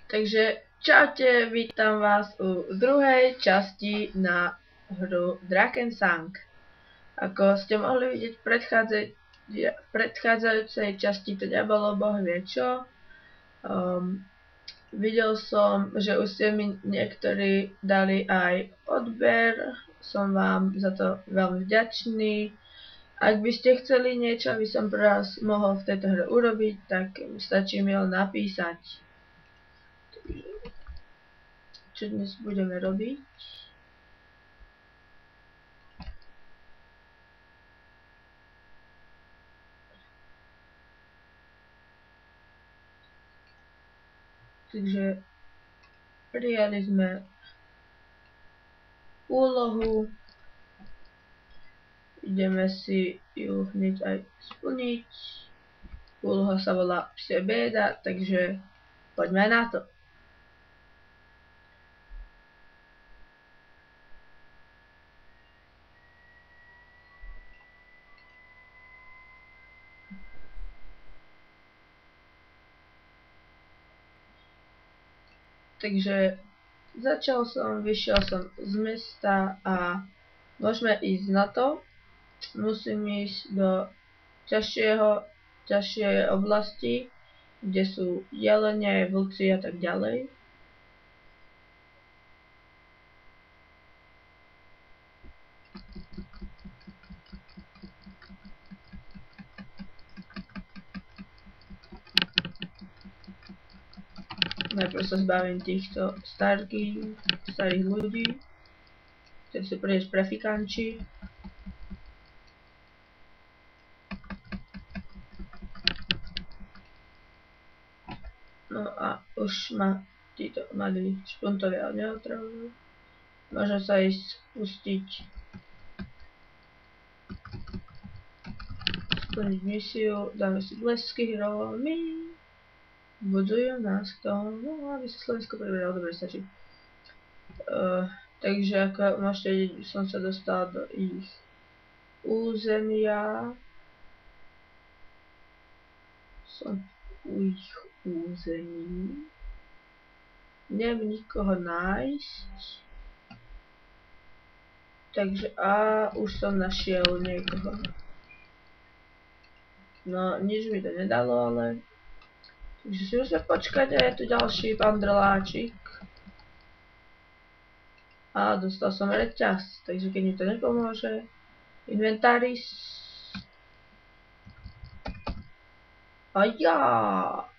Takže čaute, vítam vás u druhej časti na hru Drakensang. Ako ste mohli vidieť v predchádzajúcej časti, to nebolo boh vie čo. Videl som, že už ste mi niektorí dali aj odber, som vám za to veľmi vďačný. Ak by ste chceli niečo, aby som pre vás mohol v tejto hre urobiť, tak stačí mi len napísať. Čo dnes budeme robiť? Takže prijali sme úlohu, ideme si ju hneď aj splniť. Úloha sa volá Psie beda, takže poďme na to. Takže vyšiel som z mesta a môžeme ísť na to. Musím ísť do ťažšej oblasti, kde sú jelene, vlci a tak ďalej. Najprv sa zbavím týchto starých ľudí, ktorí sú príliš prefikanči. No a už ma títo malí špuntovia neotravujú. Môžem sa ísť pustiť, splniť misiu, dáme si blesky, Romy. Budujú nás k tomu, aby sa Slovensko preberalo, dobre stačí. Takže ako môžete vidieť, som sa dostal do ich územia. Som u ich území. Neviem nikoho nájsť. Takže už som našiel niekoho. No, nič mi to nedalo, ale... Takže si musíme počkať, a je tu ďalší pandrláčik. A dostal som reťaz, takže keď mi to nepomôže. Inventáris. A ja,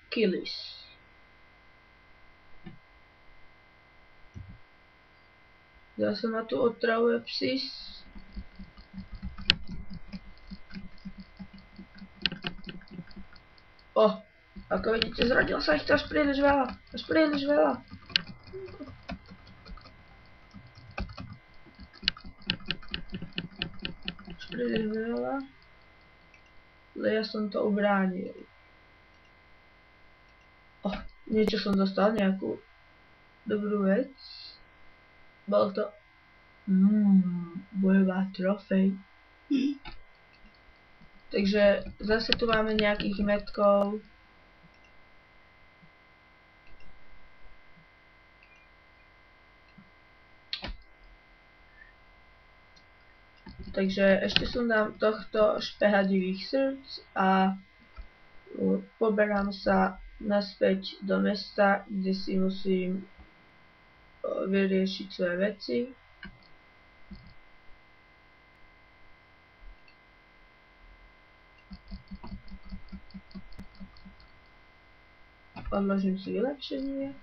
killis. Zase ma tu otravuje psis. Ako vidíte, zrodilo sa ich to až príliš veľa. Až príliš veľa. Ale ja som to ubránil. Niečo som dostal, nejakú dobrú vec. Bol to bojová trofej. Takže zase tu máme nejakých metkov. Takže ešte som dám tohto špehadivých srdc a poberám sa naspäť do mesta, kde si musím vyriešiť svoje veci. Odložím si vylepšenie.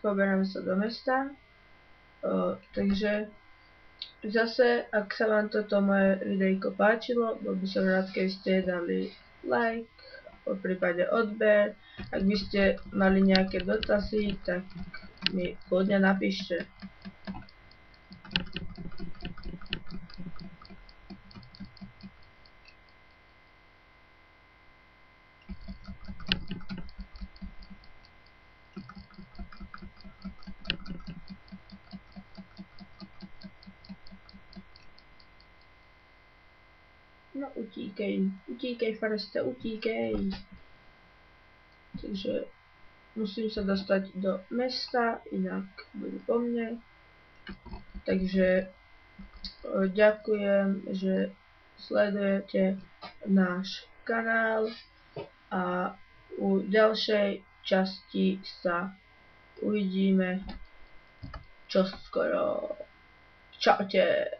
Poberám sa do mesta. Takže zase, ak sa vám toto moje videjko páčilo, bol by som rád, keby ste dali like, poprípade odber. Ak by ste mali nejaké dotazy, tak mi kľudne napíšte. No, utíkej Foreste, utíkej. Takže musím sa dostať do mesta, inak bude po mne. Takže ďakujem, že sledujete náš kanál a u ďalšej časti sa uvidíme čoskoro. Čaute.